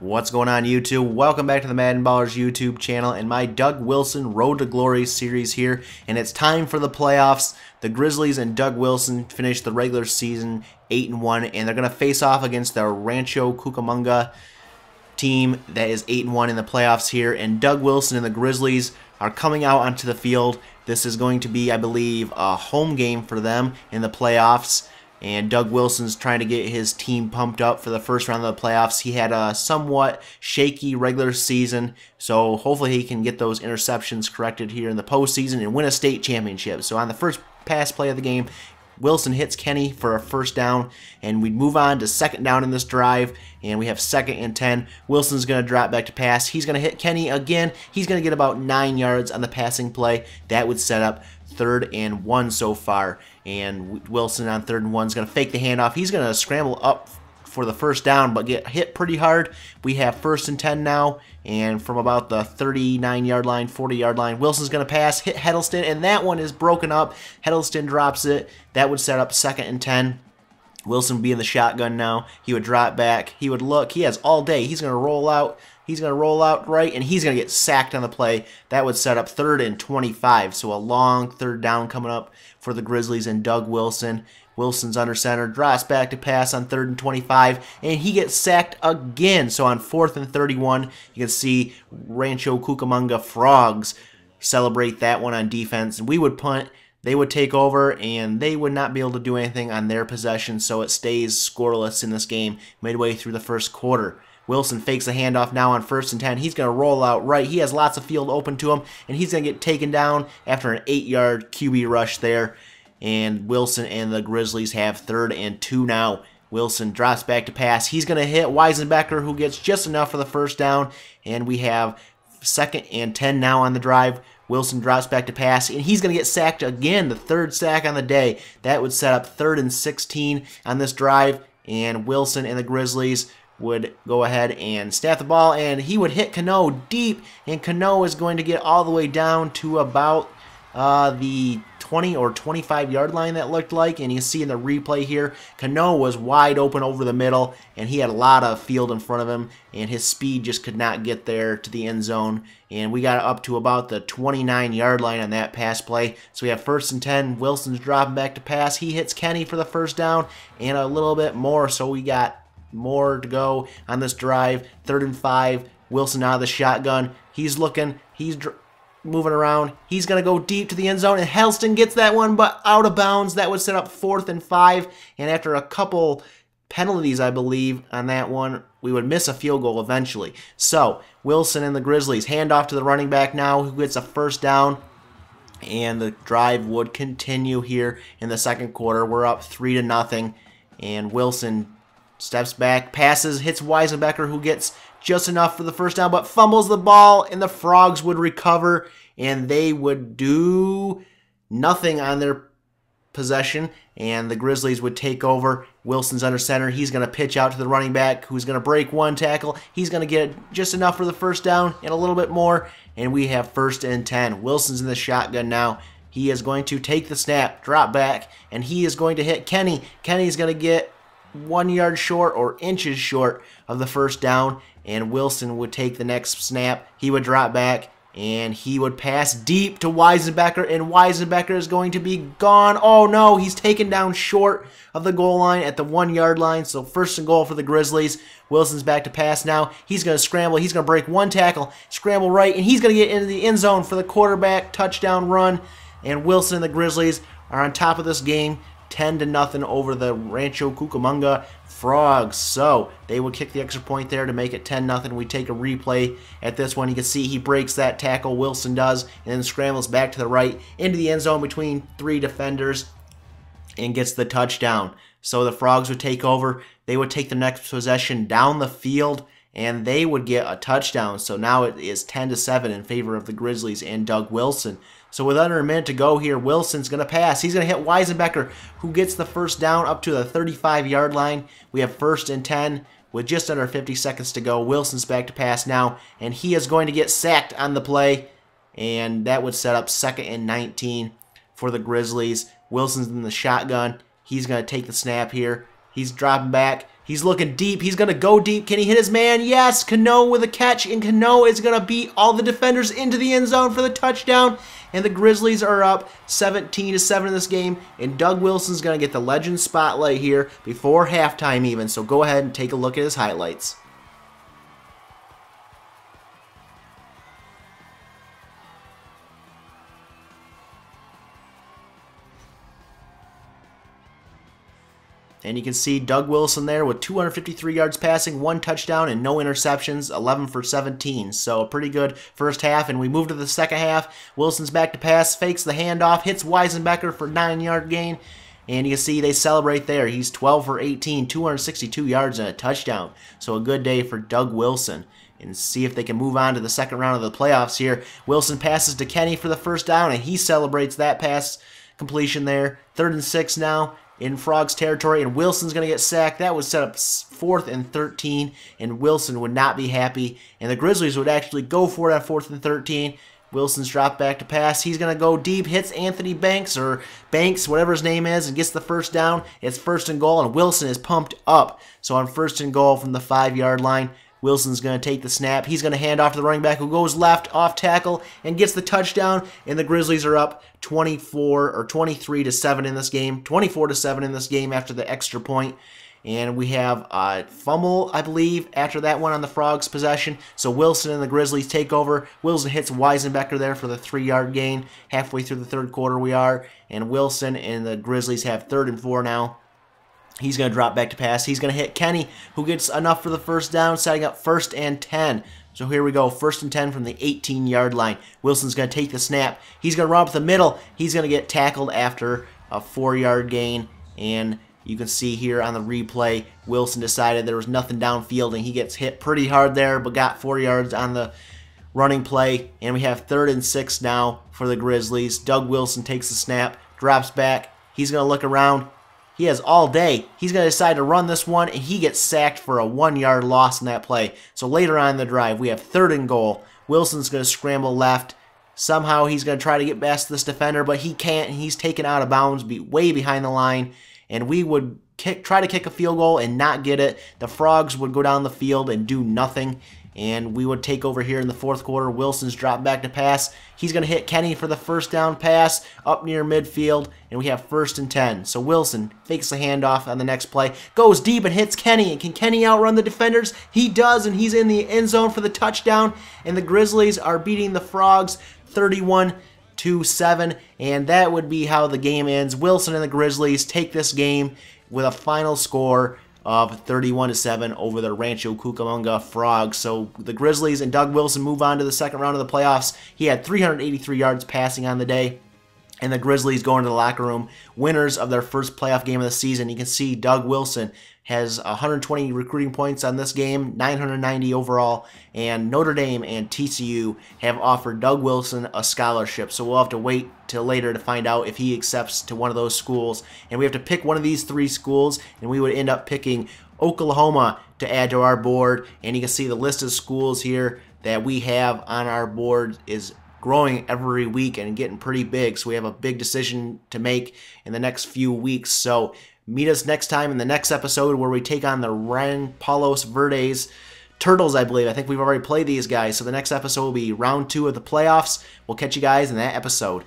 What's going on, YouTube? Welcome back to the MaddenBallerz YouTube channel and my Doug Wilson Road to Glory series here. And it's time for the playoffs. The Grizzlies and Doug Wilson finished the regular season 8-1, and they're going to face off against the Rancho Cucamonga team that is 8-1 in the playoffs here. And Doug Wilson and the Grizzlies are coming out onto the field. This is going to be, I believe, a home game for them in the playoffs. And Doug Wilson's trying to get his team pumped up for the first round of the playoffs. He had a somewhat shaky regular season, so hopefully he can get those interceptions corrected here in the postseason and win a state championship. So on the first pass play of the game, Wilson hits Kenny for a first down, and we move on to second down in this drive, and we have 2nd and 10. Wilson's going to drop back to pass. He's going to hit Kenny again. He's going to get about 9 yards on the passing play. That would set up 3rd and 1 so far, and Wilson on 3rd and 1 is going to fake the handoff. He's going to scramble up for the first down, but get hit pretty hard. We have 1st and 10 now, and from about the 39-yard line, 40-yard line, Wilson's going to pass, hit Heddleston, and that one is broken up. Heddleston drops it. That would set up 2nd and 10. Wilson would be in the shotgun now. He would drop back. He would look. He has all day. He's going to roll out. He's going to roll out right, and he's going to get sacked on the play. That would set up 3rd and 25, so a long 3rd down coming up for the Grizzlies and Doug Wilson. Wilson's under center, drops back to pass on 3rd and 25, and he gets sacked again. So on 4th and 31, you can see Rancho Cucamonga Frogs celebrate that one on defense, and we would punt. They would take over, and they would not be able to do anything on their possession, so it stays scoreless in this game midway through the first quarter. Wilson fakes the handoff now on 1st and 10. He's going to roll out right. He has lots of field open to him, and he's going to get taken down after an 8-yard QB rush there. And Wilson and the Grizzlies have 3rd and 2 now. Wilson drops back to pass. He's going to hit Weisenbecker, who gets just enough for the first down. And we have 2nd and 10 now on the drive. Wilson drops back to pass, and he's going to get sacked again, the 3rd sack on the day. That would set up 3rd and 16 on this drive. And Wilson and the Grizzlies would go ahead and snap the ball, and he would hit Cano deep, and Cano is going to get all the way down to about the 20 or 25-yard line, that looked like. And you see in the replay here, Cano was wide open over the middle, and he had a lot of field in front of him, and his speed just could not get there to the end zone. And we got up to about the 29-yard line on that pass play. So we have 1st and 10. Wilson's dropping back to pass. He hits Kenny for the first down and a little bit more, so we got more to go on this drive. 3rd and 5. Wilson out of the shotgun. He's looking. He's moving around. He's going to go deep to the end zone, and Helston gets that one, but out of bounds. That would set up 4th and 5, and after a couple penalties, I believe, on that one, we would miss a field goal eventually. So Wilson and the Grizzlies hand off to the running back now, who gets a first down, and the drive would continue here in the second quarter. We're up 3-0, and Wilson steps back, passes, hits Weisenbecker, who gets just enough for the first down, but fumbles the ball, and the Frogs would recover, and they would do nothing on their possession, and the Grizzlies would take over. Wilson's under center. He's going to pitch out to the running back, who's going to break one tackle. He's going to get just enough for the first down and a little bit more, and we have 1st and 10. Wilson's in the shotgun now. He is going to take the snap, drop back, and he is going to hit Kenny. Kenny's going to get 1 yard short or inches short of the first down, and Wilson would take the next snap. He would drop back, and he would pass deep to Weisenbecker, and Weisenbecker is going to be gone. Oh no, he's taken down short of the goal line at the 1 yard line, so 1st and goal for the Grizzlies. Wilson's back to pass now. He's going to scramble. He's going to break one tackle, scramble right, and he's going to get into the end zone for the quarterback touchdown run, and Wilson and the Grizzlies are on top of this game, 10-0 over the Rancho Cucamonga Frogs. So they would kick the extra point there to make it 10-0. We take a replay at this one. You can see he breaks that tackle, Wilson does, and then scrambles back to the right into the end zone between 3 defenders and gets the touchdown. So the Frogs would take over. They would take the next possession down the field, and they would get a touchdown. So now it is 10-7 in favor of the Grizzlies and Doug Wilson. So with under a minute to go here, Wilson's going to pass. He's going to hit Weisenbecker, who gets the first down up to the 35-yard line. We have 1st and 10 with just under 50 seconds to go. Wilson's back to pass now, and he is going to get sacked on the play, and that would set up 2nd and 19 for the Grizzlies. Wilson's in the shotgun. He's going to take the snap here. He's dropping back. He's looking deep. He's going to go deep. Can he hit his man? Yes. Cano with a catch, and Cano is going to beat all the defenders into the end zone for the touchdown. And the Grizzlies are up 17-7 in this game, and Doug Wilson's going to get the legend spotlight here before halftime even. So go ahead and take a look at his highlights. And you can see Doug Wilson there with 253 yards passing, 1 touchdown, and no interceptions, 11 for 17. So a pretty good first half. And we move to the second half. Wilson's back to pass, fakes the handoff, hits Weisenbecker for 9-yard gain. And you can see they celebrate there. He's 12 for 18, 262 yards and a touchdown. So a good day for Doug Wilson. And see if they can move on to the second round of the playoffs here. Wilson passes to Kenny for the first down, and he celebrates that pass completion there. 3rd and 6 now in Frogs territory, and Wilson's going to get sacked. That would set up 4th and 13, and Wilson would not be happy, and the Grizzlies would actually go for it on 4th and 13. Wilson's dropped back to pass. He's going to go deep, hits Anthony Banks, or Banks, whatever his name is, and gets the first down. It's 1st and goal, and Wilson is pumped up. So on 1st and goal from the 5-yard line, Wilson's going to take the snap. He's going to hand off to the running back who goes left off tackle and gets the touchdown. And the Grizzlies are up 23-7 in this game. 24-7 in this game after the extra point. And we have a fumble, I believe, after that one on the Frogs' possession. So Wilson and the Grizzlies take over. Wilson hits Weisenbecker there for the 3-yard gain. Halfway through the 3rd quarter we are. And Wilson and the Grizzlies have 3rd and 4 now. He's going to drop back to pass. He's going to hit Kenny, who gets enough for the first down, setting up 1st and 10. So here we go, 1st and 10 from the 18-yard line. Wilson's going to take the snap. He's going to run up the middle. He's going to get tackled after a 4-yard gain. And you can see here on the replay, Wilson decided there was nothing downfield, and he gets hit pretty hard there, but got 4 yards on the running play. And we have 3rd and 6 now for the Grizzlies. Doug Wilson takes the snap, drops back. He's going to look around. He has all day. He's going to decide to run this one, and he gets sacked for a 1-yard loss in that play. So later on in the drive, we have 3rd and goal. Wilson's going to scramble left. Somehow he's going to try to get past this defender, but he can't. He's taken out of bounds, way behind the line, and we would try to kick a field goal and not get it. The Frogs would go down the field and do nothing, and we would take over here in the 4th quarter. Wilson's dropped back to pass. He's going to hit Kenny for the first down pass up near midfield, and we have 1st and 10. So Wilson fakes the handoff on the next play, goes deep and hits Kenny. And can Kenny outrun the defenders? He does, and he's in the end zone for the touchdown. And the Grizzlies are beating the Frogs 31-7, and that would be how the game ends. Wilson and the Grizzlies take this game with a final score of 31-7 over the Rancho Cucamonga Frogs. So the Grizzlies and Doug Wilson move on to the second round of the playoffs. He had 383 yards passing on the day. And the Grizzlies go into the locker room, winners of their first playoff game of the season. You can see Doug Wilson has 120 recruiting points on this game, 990 overall, and Notre Dame and TCU have offered Doug Wilson a scholarship. So we'll have to wait till later to find out if he accepts to one of those schools. And we have to pick one of these 3 schools, and we would end up picking Oklahoma to add to our board. And you can see the list of schools here that we have on our board is growing every week and getting pretty big. So we have a big decision to make in the next few weeks. So meet us next time in the next episode where we take on the Ran Palos Verdes Turtles, I believe. I think we've already played these guys. So the next episode will be round 2 of the playoffs. We'll catch you guys in that episode.